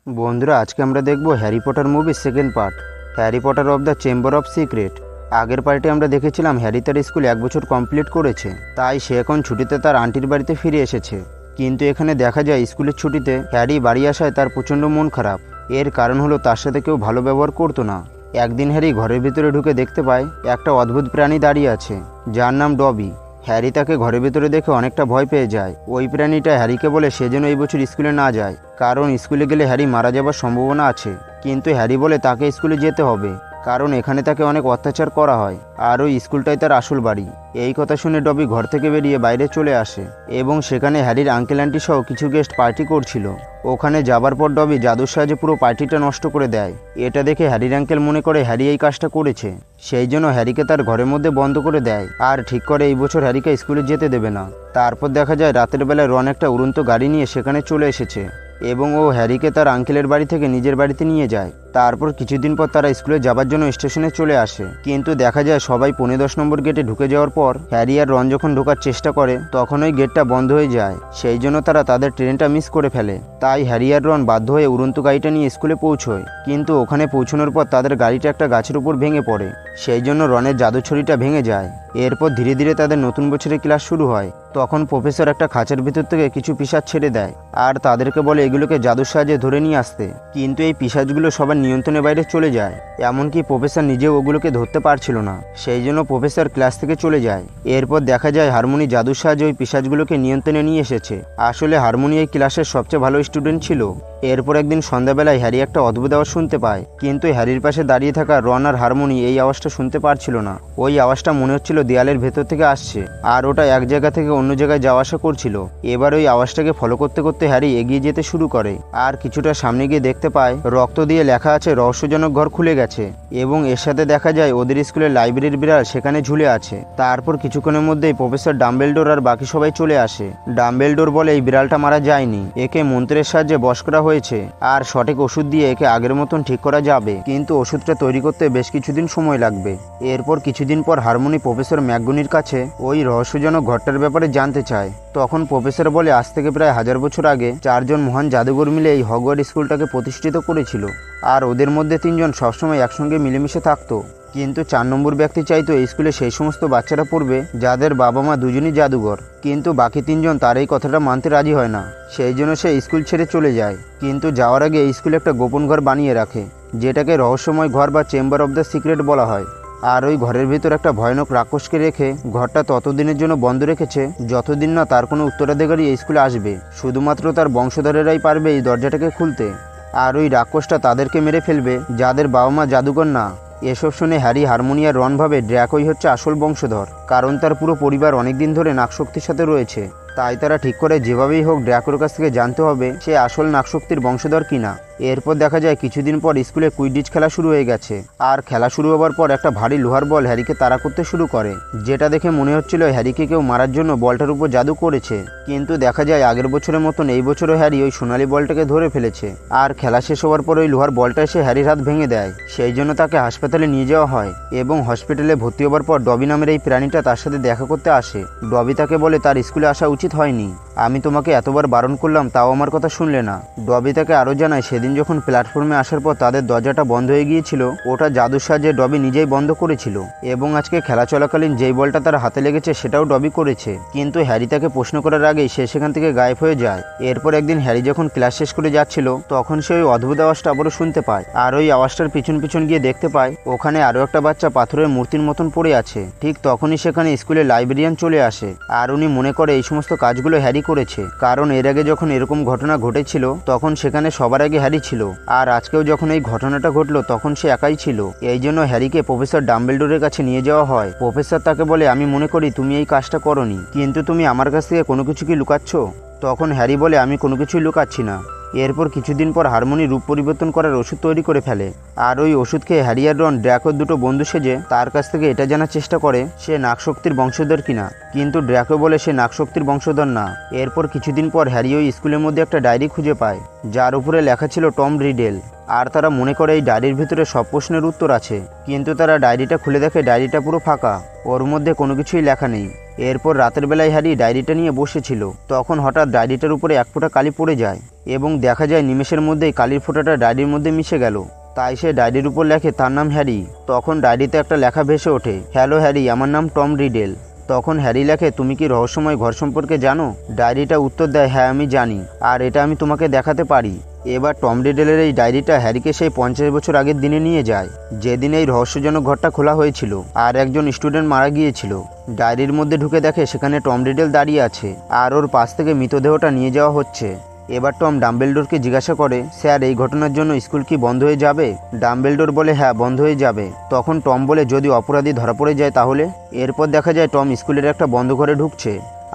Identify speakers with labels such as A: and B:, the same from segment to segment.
A: বন্ধুরা, আজকে আমরা দেখব হ্যারি পটার মুভির second part, Harry Potter of the chamber of secret. আগের পার্টে আমরা দেখেছিলাম হ্যারি তার স্কুল 1 বছর কমপ্লিট করেছে, তাই সে এখন ছুটিতে তার আন্টির বাড়িতে ফিরে এসেছে। কিন্তু এখানে দেখা যায় স্কুলের ছুটিতে হ্যারি বাড়ি আসায় তার প্রচণ্ড মন খারাপ। এর কারণ হলো তার সাথে কেউ ভালো ব্যবহার করতো না। একদিন হ্যারি ঘরের ভিতরে ঢুকে দেখতে পায় একটা অদ্ভুত প্রাণী দাঁড়িয়ে আছে, যার নাম ডবি। হ্যারি তাকে ঘরের ভিতরে দেখে অনেকটা ভয় পেয়ে যায়। ওই প্রাণীটা হ্যারিকে বলে সে যেন এই বছর স্কুলে না যায়, কারণ স্কুলে গেলে হ্যারি মারা যাবার সম্ভাবনা আছে। কিন্তু হ্যারি বলে তাকে স্কুলে যেতে হবে, কারণ এখানে তাকে অনেক অত্যাচার করা হয়, আর ওই স্কুলটাই তার আসল বাড়ি। এই কথা শুনে ডবি ঘর থেকে বেরিয়ে বাইরে চলে আসে, এবং সেখানে হ্যারির আঙ্কেল আন্টি সহ কিছু গেস্ট পার্টি করছিল। ওখানে যাবার পর ডবি জাদুর সাহায্যে পুরো পার্টিটা নষ্ট করে দেয়। এটা দেখে হ্যারির আঙ্কেল মনে করে হ্যারি এই কাজটা করেছে, সেই জন্য হ্যারিকে তার ঘরের মধ্যে বন্ধ করে দেয়, আর ঠিক করে এই বছর হ্যারিকে স্কুলে যেতে দেবে না। তারপর দেখা যায় রাতের বেলায় রন একটা উড়ন্ত গাড়ি নিয়ে সেখানে চলে এসেছে, এবং ও হ্যারিকে তার আঙ্কেলের বাড়ি থেকে নিজের বাড়িতে নিয়ে যায়। তারপর কিছুদিন পর তারা স্কুলে যাবার জন্য স্টেশনে চলে আসে, কিন্তু দেখা যায় সবাই 15-10 নম্বর গেটে ঢুকে যাওয়ার পর হ্যারি আর রন যখন ঢোকার চেষ্টা করে তখন ওই গেটটা বন্ধ হয়ে যায়। সেই জন্য তারা তাদের ট্রেনটা মিস করে ফেলে। তাই হ্যারি আর রন বাধ্য হয়ে উড়ন্ত গাড়িটা নিয়ে স্কুলে পৌঁছয়, কিন্তু ওখানে পৌঁছানোর পর তাদের গাড়িটা একটা গাছের উপর ভেঙে পড়ে। সেই জন্য রনের জাদুছড়িটা ভেঙে যায়। এরপর ধীরে ধীরে তাদের নতুন বছরের ক্লাস শুরু হয়। তখন প্রফেসর একটা খাঁচার ভিতর থেকে কিছু পিশাচ ছেড়ে দেয়, আর তাদেরকে বলে এগুলোকে জাদুর সাহায্যে ধরে নিয়ে আসতে। কিন্তু এই পিশাচগুলো সবার নিয়ন্ত্রণের বাইরে চলে যায়, এমনকি প্রফেসর নিজেও ওগুলোকে ধরতে পারছিল না। সেই জন্য প্রফেসর ক্লাস থেকে চলে যায়। এরপর দেখা যায় হারমোনি জাদুর সাহায্যে ওই পিশাচগুলোকে নিয়ন্ত্রণে নিয়ে এসেছে। আসলে হারমোনি এই ক্লাসের সবচেয়ে ভালো স্টুডেন্ট ছিল। এরপর একদিন সন্ধ্যাবেলায় হ্যারি একটা অদ্ভুত আওয়াজ শুনতে পায়, কিন্তু হ্যারির পাশে দাঁড়িয়ে থাকা রন আর হারমোনি এই আওয়াজটা শুনতে পারছিল না। ওই আওয়াজটা মনে হচ্ছিল দেয়ালের ভেতর থেকে আসছে, আর ওটা এক জায়গা থেকে অন্য জায়গায় যাওয়া আসা করছিল। এবার ওই আওয়াজটাকে ফলো করতে করতে হ্যারি এগিয়ে যেতে শুরু করে, আর কিছুটা সামনে গিয়ে দেখতে পায় রক্ত দিয়ে লেখা আছে রহস্যজনক ঘর খুলে গেছে, এবং এর সাথে দেখা যায় ওদের স্কুলের লাইব্রেরির বিড়াল সেখানে ঝুলে আছে। তারপর কিছুক্ষণের মধ্যেই প্রফেসর ডাম্বেলডোর আর বাকি সবাই চলে আসে। ডাম্বেলডোর বলে এই বিড়ালটা মারা যায়নি, একে মন্ত্রের সাহায্যে বশ করা হয়েছে, আর সঠিক ওষুধ দিয়ে একে আগের মতন ঠিক করা যাবে, কিন্তু ওষুধটা তৈরি করতে বেশ কিছুদিন সময় লাগবে। এরপর কিছুদিন পর হারমোনি প্রফেসর ম্যাকগুনির কাছে ওই রহস্যজনক ঘরটার ব্যাপারে জানতে চায়। তখন প্রফেসর বলে আজ থেকে প্রায় 1000 বছর আগে 4 জন মহান জাদুঘর মিলে এই হগওয়ার্টস স্কুলটাকে প্রতিষ্ঠিত করেছিল, আর ওদের মধ্যে 3 জন সবসময় একসঙ্গে মিলেমিশে থাকতো। কিন্তু 4 নম্বর ব্যক্তি চাইতো এই স্কুলে সেই সমস্ত বাচ্চারা পড়বে যাদের বাবা মা দুজনই জাদুঘর, কিন্তু বাকি 3 জন তার এই কথাটা মানতে রাজি হয় না। সেই জন্য সে স্কুল ছেড়ে চলে যায়, কিন্তু যাওয়ার আগে এই স্কুলে একটা গোপন ঘর বানিয়ে রাখে, যেটাকে রহস্যময় ঘর বা চেম্বার অফ দ্য সিক্রেট বলা হয়। আর ওই ঘরের ভিতর একটা ভয়ানক রাক্ষসকে রেখে ঘরটা ততদিনের জন্য বন্ধ রেখেছে যতদিন না তার কোনো উত্তরাধিকারী এই স্কুলে আসবে। শুধুমাত্র তার বংশধরেরাই পারবে এই দরজাটাকে খুলতে, আর ওই রাক্ষসটা তাদেরকে মেরে ফেলবে যাদের বাবা মা জাদুকর না। এসব শুনে হ্যারি, হারমোনি আর রন ভাবে ড্র্যাকোই হচ্ছে আসল বংশধর, কারণ তার পুরো পরিবার অনেকদিন ধরে নাগশক্তির সাথে রয়েছে। তাই তারা ঠিক করে যেভাবেই হোক ড্র্যাকোর কাছ থেকে জানতে হবে সে আসল নাগশক্তির বংশধর কিনা। এরপর দেখা যায় কিছুদিন পর স্কুলে কুইডিচ খেলা শুরু হয়ে গেছে, আর খেলা শুরু হওয়ার পর একটা ভারী লোহার বল হ্যারিকে তাড়া করতে শুরু করে, যেটা দেখে মনে হচ্ছিল হ্যারিকে কেউ মারার জন্য বলটার উপর জাদু করেছে। কিন্তু দেখা যায় আগের বছরের মতন এই বছরও হ্যারি ওই সোনালি বলটাকে ধরে ফেলেছে, আর খেলা শেষ হওয়ার পর ওই লোহার বলটা এসে হ্যারির হাত ভেঙে দেয়। সেই জন্য তাকে হাসপাতালে নিয়ে যাওয়া হয়, এবং হসপিটালে ভর্তি হওয়ার পর ডবি নামের এই প্রাণীটা তার সাথে দেখা করতে আসে। ডবি তাকে বলে তার স্কুলে আসা উচিত হয়নি, আমি তোমাকে এতবার বারণ করলাম তাও আমার কথা শুনলে না। ডবি তাকে আরও জানায় সেদিন যখন প্ল্যাটফর্মে আসার পর তাদের দরজাটা বন্ধ হয়ে গিয়েছিল ওটা জাদুর সাহায্যে ডবি নিজেই বন্ধ করেছিল, এবং আজকে খেলা চলাকালীন যেই বলটা তার হাতে লেগেছে সেটাও ডবি করেছে। কিন্তু হ্যারি তাকে প্রশ্ন করার আগেই সে সেখান থেকে গায়েব হয়ে যায়। এরপর একদিন হ্যারি যখন ক্লাস শেষ করে যাচ্ছিল তখন সে ওই অদ্ভুত আওয়াজটা আবারও শুনতে পায়, আর ওই আওয়াজটার পিছন পিছন গিয়ে দেখতে পায় ওখানে আরও একটা বাচ্চা পাথরের মূর্তির মতন পড়ে আছে। ঠিক তখনই সেখানে স্কুলে লাইব্রেরিয়ান চলে আসে, আর উনি মনে করে এই সমস্ত কাজগুলো হ্যারি করেছে, কারণ এর আগে যখন এরকম ঘটনা ঘটেছিল তখন সেখানে সবার আগে হ্যারি ছিল, আর আজকেও যখন এই ঘটনাটা ঘটলো তখন সে একাই ছিল। এই জন্য হ্যারিকে প্রফেসর ডাম্বেলডোরের কাছে নিয়ে যাওয়া হয়। প্রফেসর তাকে বলে আমি মনে করি তুমি এই কাজটা করোনি, কিন্তু তুমি আমার কাছ থেকে কোনো কিছু কি লুকাচ্ছ? তখন হ্যারি বলে আমি কোনো কিছুই লুকাচ্ছি না। এরপর কিছুদিন পর হারমোনি রূপ পরিবর্তন করার ওষুধ তৈরি করে ফেলে, আর ওই ওষুধ খেয়ে হ্যারি আর রন ড্র্যাকোর দুটো বন্ধু সেজে তার কাছ থেকে এটা জানার চেষ্টা করে সে নাগশক্তির বংশধর কিনা, কিন্তু ড্র্যাকো বলে সে নাগশক্তির বংশধর না। এরপর কিছুদিন পর হ্যারি ওই স্কুলের মধ্যে একটা ডায়েরি খুঁজে পায়, যার উপরে লেখা ছিল টম রিডেল, আর তারা মনে করে এই ডায়েরির ভিতরে সব প্রশ্নের উত্তর আছে। কিন্তু তারা ডায়েরিটা খুলে দেখে ডায়েরিটা পুরো ফাঁকা, ওর মধ্যে কোনো কিছুই লেখা নেই। এরপর রাতের বেলায় হ্যারি ডায়েরিটা নিয়ে বসেছিল, তখন হঠাৎ ডায়েরিটার উপরে এক ফোঁটা কালি পড়ে যায় এবং দেখা যায় নিমেষের মধ্যেই কালির ফোঁটাটা ডায়েরির মধ্যে মিশে গেল। তাই সে ডায়েরির উপর লেখে তার নাম হ্যারি। তখন ডায়েরিতে একটা লেখা ভেসে ওঠে, হ্যালো হ্যারি, আমার নাম টম রিডেল। তখন হ্যারি লেখে, তুমি কি রহস্যময় ঘর সম্পর্কে জানো? ডায়েরিটা উত্তর দেয়, হ্যাঁ আমি জানি, আর এটা আমি তোমাকে দেখাতে পারি। এবার টম রিডেলের এই ডায়েরিটা হ্যারিকে সেই 50 বছর আগের দিনে নিয়ে যায়, যেদিন এই রহস্যজনক ঘরটা খোলা হয়েছিল আর একজন স্টুডেন্ট মারা গিয়েছিল। ডায়েরির মধ্যে ঢুকে দেখে সেখানে টম রিডেল দাঁড়িয়ে আছে আর ওর পাশ থেকে মৃতদেহটা নিয়ে যাওয়া হচ্ছে। এবার টম ডাম্বেলডোরকে জিজ্ঞাসা করে, স্যার এই ঘটনার জন্য স্কুল কি বন্ধ হয়ে যাবে? ডাম্বেলডোর বলে, হ্যাঁ বন্ধ হয়ে যাবে। তখন টম বলে, যদি অপরাধী ধরা পড়ে যায় তাহলে? এরপর দেখা যায় টম স্কুলের একটা বন্ধ ঘরে ঢুকছে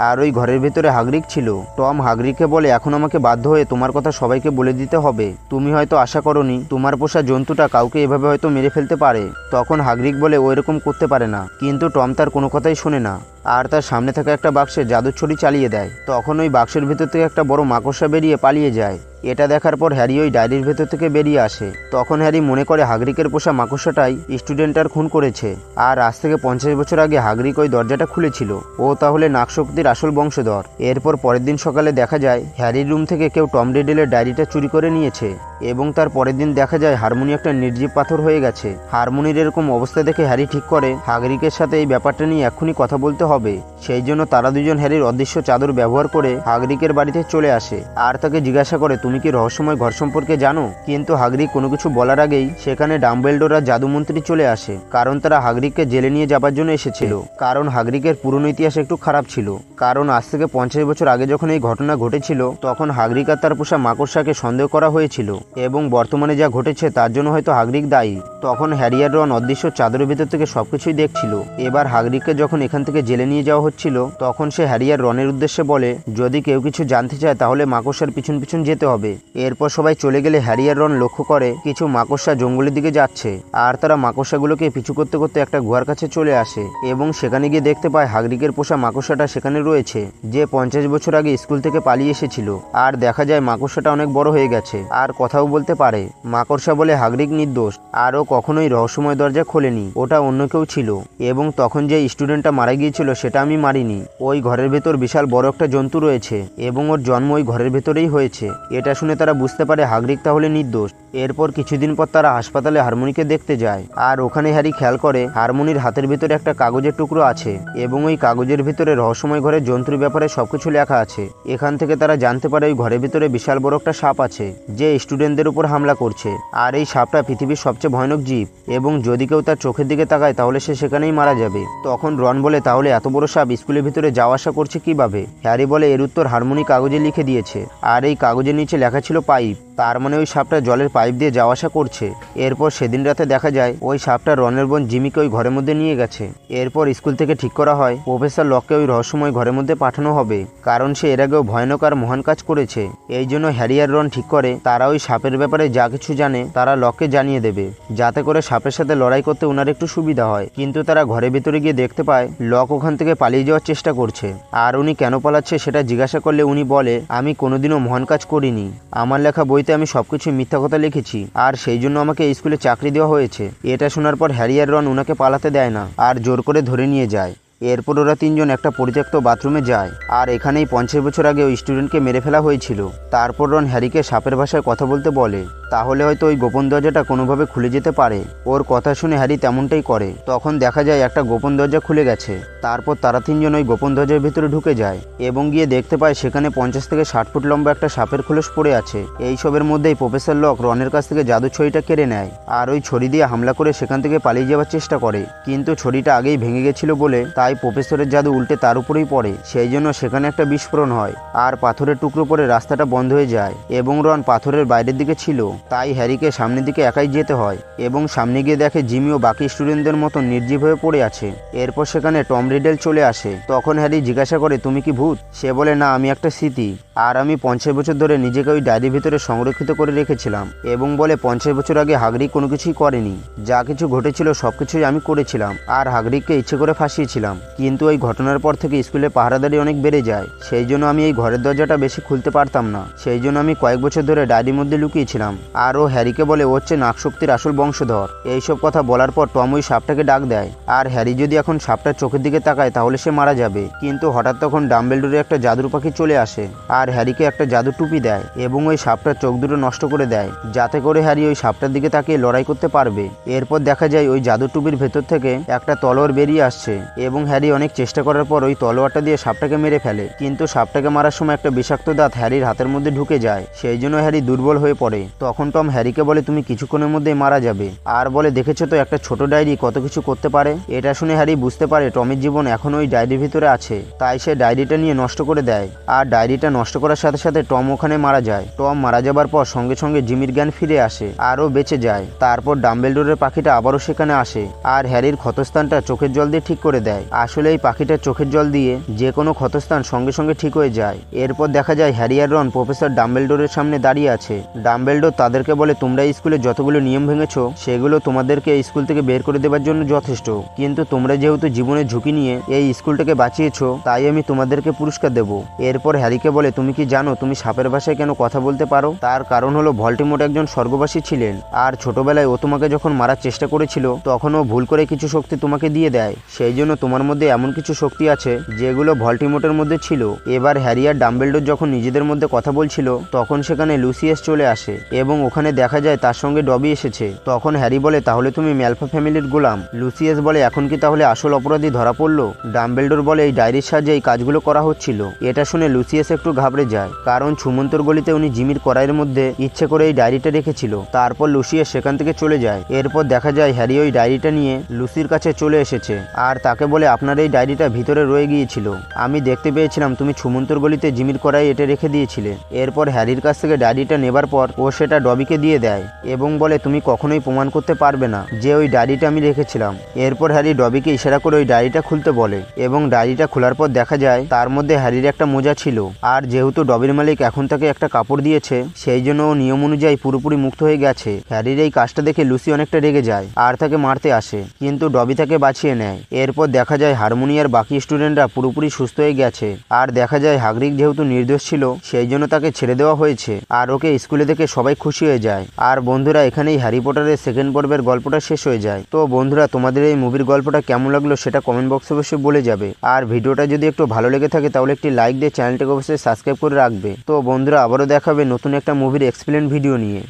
A: আর ওই ঘরের ভেতরে হাগরিক ছিল। টম হাগরিককে বলে, এখন আমাকে বাধ্য হয়ে তোমার কথা সবাইকে বলে দিতে হবে। তুমি হয়তো আশা করনি তোমার পোষা জন্তুটা কাউকে এভাবে হয়তো মেরে ফেলতে পারে। তখন হাগরিক বলে, ও এরকম করতে পারে না। কিন্তু টম তার কোনো কথাই শোনে না আর তার সামনে থাকা একটা বাক্সে জাদুর ছড়ি চালিয়ে দেয়। তখন ওই বাক্সের ভেতর থেকে একটা বড় মাকড়সা বেরিয়ে পালিয়ে যায়। এটা দেখার পর হ্যারি ওই ডায়েরির ভেতর থেকে বেরিয়ে আসে। তখন হ্যারি মনে করে হাগরিকের পোষা মাকড়সাটাই স্টুডেন্টটার খুন করেছে আর আজ থেকে 50 বছর আগে হাগরিক ওই দরজাটা খুলেছিল। ও তাহলে নাগশক্তির আসল বংশধর। এরপর পরের দিন সকালে দেখা যায় হ্যারির রুম থেকে কেউ টম রিডেলের ডায়েরিটা চুরি করে নিয়েছে এবং তার পরের দিন দেখা যায় হারমোনি একটা নির্জীব পাথর হয়ে গেছে। হারমোনির এরকম অবস্থা দেখে হ্যারি ঠিক করে হাগরিকের সাথে এই ব্যাপারটা নিয়ে এক্ষুনি কথা বলতে হবে। সেই জন্য তারা দুজন হ্যারির অদৃশ্য চাদর ব্যবহার করে হাগরিকের বাড়িতে চলে আসে আর তাকে জিজ্ঞাসা করে, তুমি কি রহস্যময় ঘর সম্পর্কে জানো? কিন্তু হাগরিক কোনো কিছু বলার আগেই সেখানে ডাম্বেলডোর আর জাদুমন্ত্রী চলে আসে, কারণ তারা হাগরিককে জেলে নিয়ে যাবার জন্য এসেছিল। কারণ হাগরিকের পুরনো ইতিহাস একটু খারাপ ছিল, কারণ আজ থেকে 50 বছর আগে যখন এই ঘটনা ঘটেছিল তখন হাগরিক আর তার পোষা মাকড়সাকে সন্দেহ করা হয়েছিল এবং বর্তমানে যা ঘটেছে তার জন্য হয়তো হাগরিক দায়ী। তখন হ্যারি আর রন অদৃশ্য চাদরের ভিতর থেকে সবকিছুই দেখছিল। এবার হাগরিককে যখন এখান থেকে জেলে নিয়ে যাওয়া হচ্ছিল তখন সে হ্যারি আর রনের উদ্দেশ্যে বলে, যদি কেউ কিছু জানতে চায় তাহলে মাকড়সার পিছন পিছন যেতে হবে। এরপর সবাই চলে গেলে হ্যারি আর রন লক্ষ্য করে কিছু মাকড়সা জঙ্গলের দিকে যাচ্ছে আর তারা মাকড়সাগুলোকে পিছু করতে করতে একটা গুহার কাছে চলে আসে এবং সেখানে গিয়ে দেখতে পায় হাগরিকের পোষা মাকড়সাটা সেখানে রয়েছে, যে 50 বছর আগে স্কুল থেকে পালিয়ে এসেছিল। আর দেখা যায় মাকড়সাটা অনেক বড় হয়ে গেছে আর কথাও বলতে পারে। মাকড়সা বলে হাগরিক নির্দোষ আর ও কখনোই রহস্যময় দরজা খোলেনি, ওটা অন্য কেউ ছিল এবং তখন যে স্টুডেন্টটা মারা গিয়েছিল সেটা আমি মারিনি। ওই ঘরের ভেতর বিশাল বড় একটা জন্তু রয়েছে এবং ওর জন্ম ওই ঘরের ভেতরেই হয়েছে। এটা শুনে তারা বুঝতে পারে হাগরিক তাহলে নির্দোষ। এরপর কিছুদিন পর তারা হাসপাতালে হারমোনিকে দেখতে যায় আর ওখানে হ্যারি খেয়াল করে হারমোনির হাতের ভিতরে একটা কাগজের টুকরো আছে এবং ওই কাগজের ভিতরে রহস্যময় ঘরের জন্তুর ব্যাপারে সবকিছু লেখা আছে। এখান থেকে তারা জানতে পারে ওই ঘরের ভিতরে বিশাল বড় একটা সাপ আছে যে স্টুডেন্টদের উপর হামলা করছে আর এই সাপটা পৃথিবীর সবচেয়ে ভয়ানক জীব এবং যদি কেউ তার চোখের দিকে তাকায় তাহলে সে সেখানেই মারা যাবে। তখন রন বলে, তাহলে এত বড় সাপ স্কুলের ভিতরে যাওয়া আসা করছে কিভাবে? হ্যারি বলে, এর উত্তর হারমোনি কাগজে লিখে দিয়েছে আর এই কাগজের নিচে লেখা ছিল পাইপ, তার মানে ওই সাপটা জলের পাইপ দিয়ে যাওয়া আসা করছে। এরপর সেদিন রাতে দেখা যায় ওই সাপটা রনের বোন জিমিকে ওই ঘরের মধ্যে নিয়ে গেছে। এরপর স্কুল থেকে ঠিক করা হয় প্রফেসর লককে ওই রহস্যময় ঘরের মধ্যে পাঠানো হবে, কারণ সে এর আগেও ভয়ানক আর মহান কাজ করেছে। এই জন্য হ্যারি আর রন ঠিক করে তারা ওই সাপের ব্যাপারে যা কিছু জানে তারা লককে জানিয়ে দেবে, যাতে করে সাপের সাথে লড়াই করতে ওনার একটু সুবিধা হয়। কিন্তু তারা ঘরের ভিতরে গিয়ে দেখতে পায় লক ওখান থেকে পালিয়ে যাওয়ার চেষ্টা করছে আর উনি কেন পালাচ্ছে সেটা জিজ্ঞাসা করলে উনি বলে, আমি কোনোদিনও মহান কাজ করিনি, আমার লেখা বইতে আমি সবকিছু মিথ্যা কথা লিখেছি আর সেই জন্য আমাকে এই স্কুলে চাকরি দেওয়া হয়েছে। এটা শোনার পর হ্যারি আর রন ওনাকে পালাতে দেয় না আর জোর করে ধরে নিয়ে যায়। এরপর ওরা তিনজন একটা পরিত্যক্ত বাথরুমে যায় আর এখানেই 50 বছর আগে ওই স্টুডেন্টকে মেরে ফেলা হয়েছিল। তারপর রন হ্যারিকে সাপের ভাষায় কথা বলতে বলে, তাহলে হয়তো ওই গোপন দরজাটা কোনোভাবে খুলে যেতে পারে। ওর কথা শুনে হ্যারি তেমনটাই করে। তখন দেখা যায় একটা গোপন দরজা খুলে গেছে। তারপর তারা তিনজন ওই গোপন দরজার ভিতরে ঢুকে যায় এবং গিয়ে দেখতে পায় সেখানে 50 থেকে 60 ফুট লম্বা একটা সাপের খোলস পড়ে আছে। এইসবের মধ্যেই প্রফেসর লক রনের কাছ থেকে জাদু ছড়িটা কেড়ে নেয় আর ওই ছড়ি দিয়ে হামলা করে সেখান থেকে পালিয়ে যাওয়ার চেষ্টা করে, কিন্তু ছড়িটা আগেই ভেঙে গেছিল বলে তাই প্রফেসরের জাদু উল্টে তার উপরেই পড়ে। সেই জন্য সেখানে একটা বিস্ফোরণ হয় আর পাথরের টুকরো পরে রাস্তাটা বন্ধ হয়ে যায় এবং রন পাথরের বাইরের দিকে ছিল, তাই হ্যারিকে সামনের দিকে একাই যেতে হয় এবং সামনে গিয়ে দেখে জিমি ও বাকি স্টুডেন্টদের মতো নির্জীব হয়ে পড়ে আছে। এরপর সেখানে টম রিডেল চলে আসে। তখন হ্যারি জিজ্ঞাসা করে, তুমি কি ভূত? সে বলে, না, আমি একটা স্মৃতি আর আমি 50 বছর ধরে নিজেকে ওই ডায়েরির ভিতরে সংরক্ষিত করে রেখেছিলাম এবং বলে 50 বছর আগে হাগরিক কোনো কিছুই করেনি, যা কিছু ঘটেছিল সবকিছুই আমি করেছিলাম আর হাগরিককে ইচ্ছে করে ফাঁসিয়েছিলাম। কিন্তু ওই ঘটনার পর থেকে স্কুলে পাহারাদারি অনেক বেড়ে যায়, সেই জন্য আমি এই ঘরের দরজাটা বেশি খুলতে পারতাম না। সেই জন্য আমি কয়েক বছর ধরে ডায়েরির মধ্যে লুকিয়েছিলাম আর ও হ্যারিকে বলে ও হচ্ছে নাগশক্তির আসল বংশধর। এইসব কথা বলার পর টম ওই সাপটাকে ডাক দেয়। আর হ্যারি যদি এখন সাপটার চোখের দিকে তাকায় তাহলে সে মারা যাবে। কিন্তু হঠাৎ তখন ডাম্বেলডোরের একটা জাদুর পাখি চলে আসে আর হ্যারিকে একটা জাদু টুপি দেয় এবং ওই সাপটার চোখ দুটো নষ্ট করে দেয়, যাতে করে হ্যারি ওই সাপটার দিকে তাকিয়ে লড়াই করতে পারবে। এরপর দেখা যায় ওই জাদু টুপির ভেতর থেকে একটা তলোয়ার বেরিয়ে আসছে এবং হ্যারি অনেক চেষ্টা করার পর ওই তলোয়ারটা দিয়ে সাপটাকে মেরে ফেলে। কিন্তু সাপটাকে মারার সময় একটা বিষাক্ত দাঁত হ্যারির হাতের মধ্যে ঢুকে যায়, সেই জন্য হ্যারি দুর্বল হয়ে পড়ে। তখন টম হ্যারিকে বলে তুমি কিছুক্ষণের মধ্যেই মারা যাবে, আর বলে দেখেছো তো একটা ছোট ডায়েরি কত কিছু করতে পারে। এটা শুনে হ্যারি বুঝতে পারে টমের জীবন এখন ওই ডায়েরির ভিতরে আছে, তাই সে ডায়েরিটা নিয়ে নষ্ট করে দেয়। আর ডায়েরিটা নষ্ট করার সাথে সাথে টম ওখানে মারা যায়। টম মারা যাবার পর সঙ্গে সঙ্গে জিমির জ্ঞান ফিরে আসে আর ও বেঁচে যায়। তারপর ডাম্বেলডোরের পাখিটা আবারও সেখানে আসে আর হ্যারির ক্ষতস্থানটা চোখের জল দিয়ে ঠিক করে দেয়। আসলে এই পাখিটার চোখের জল দিয়ে যে কোনো ক্ষতস্থান সঙ্গে সঙ্গে ঠিক হয়ে যায়। এরপর দেখা যায় হ্যারি আর রন প্রফেসর ডাম্বেলডোরের সামনে দাঁড়িয়ে আছে। ডাম্বেলডোর তাদেরকে বলে তোমরা স্কুলে যতগুলো নিয়ম ভেঙেছো সেগুলো তোমাদেরকে এই স্কুল থেকে বের করে দেওয়ার জন্য যথেষ্ট, কিন্তু তোমরা যেহেতু জীবনের ঝুঁকি নিয়ে এই স্কুলটাকে বাঁচিয়েছো তাই আমি তোমাদেরকে পুরস্কার দেব। এরপর হ্যারিকে বলে তুমি কি জানো তুমি সাপের ভাষায় কেন কথা বলতে পারো? তার কারণ হলো ভল্টিমোট একজন স্বর্গবাসী ছিলেন আর ছোটবেলায় ও তোমাকে যখন মারার চেষ্টা করেছিল তখন ও ভুল করে কিছু শক্তি তোমাকে দিয়ে দেয়, সেই জন্য তোমার মধ্যে এমন কিছু শক্তি আছে যেগুলো ভল্টিমোটের মধ্যে ছিল। এবার হ্যারি আর ডাম্বেলডোর যখন নিজেদের মধ্যে কথা বলছিল তখন সেখানে লুসিয়াস চলে আসে এবং ওখানে দেখা যায় তার সঙ্গে ডবি এসেছে। তখন হ্যারি বলে তাহলে তুমি ম্যালফা ফ্যামিলির গোলাম। লুসিয়াস বলে এখন কি তাহলে আসল অপরাধী ধরা পড়লো? ডাম্বেলডোর বলে এই ডায়েরির সাহায্যে এই কাজগুলো করা হচ্ছিল। এটা শুনে লুসিয়াস একটু ঘাবড়ে যায়, কারণ ছুমন্তর গলিতে উনি জিমির কড়াইয়ের মধ্যে ইচ্ছে করে এই ডায়েরিটা রেখেছিল। তারপর লুসিয়াস সেখান থেকে চলে যায়। এরপর দেখা যায় হ্যারি ওই ডায়েরিটা নিয়ে লুসির কাছে চলে এসেছে আর তাকে বলে আপনার এই ডায়েরিটা ভিতরে রয়ে গিয়েছিল, আমি দেখতে পেয়েছিলাম তুমি ছুমন্তর গলিতে জিমির কড়াই এটা রেখে দিয়েছিলে। এরপর হ্যারির কাছ থেকে ডায়েরিটা নেবার পর ও সেটা ডবিকে দিয়ে দেয় এবং বলে তুমি কখনোই প্রমাণ করতে পারবে না যে ওই ডায়েরিটা আমি রেখেছিলাম। এরপর হ্যারি ডবিকে ইশারা করে ওই ডায়েরিটা খুলতে বলে এবং ডায়েরিটা খোলার পর দেখা যায় তার মধ্যে হ্যারির একটা মোজা ছিল। আর যেহেতু ডবির মালিক এখন তাকে একটা কাপড় দিয়েছে সেই জন্য ও নিয়ম অনুযায়ী পুরোপুরি মুক্ত হয়ে গেছে। হ্যারির এই কাজটা দেখে লুসি অনেকটা রেগে যায় আর তাকে মারতে আসে, কিন্তু ডবি তাকে বাঁচিয়ে নেয়। এরপর দেখা যায় হারমোনিয়ার বাকি স্টুডেন্টরা পুরোপুরি সুস্থ হয়ে গেছে আর দেখা যায় হাগরিক যেহেতু নির্দোষ ছিল সেই জন্য তাকে ছেড়ে দেওয়া হয়েছে আর ওকে স্কুলে দেখে সবাই খুশি হয়ে যায়। আর বন্ধুরা এখানেই হ্যারি পটারের সেকেন্ড পর্বের গল্পটা শেষ হয়ে যায়। তো বন্ধুরা তোমাদের এই মুভির গল্পটা কেমন লাগলো সেটা কমেন্ট বক্সে অবশ্যই বলে যাবে। আর ভিডিওটা যদি একটু ভালো লেগে থাকে তাহলে একটি লাইক দিয়ে চ্যানেলটাকে অবশ্যই সাবস্ক্রাইব করে রাখবে। তো বন্ধুরা আবারও দেখাবে নতুন একটা মুভির এক্সপ্লেন ভিডিও নিয়ে।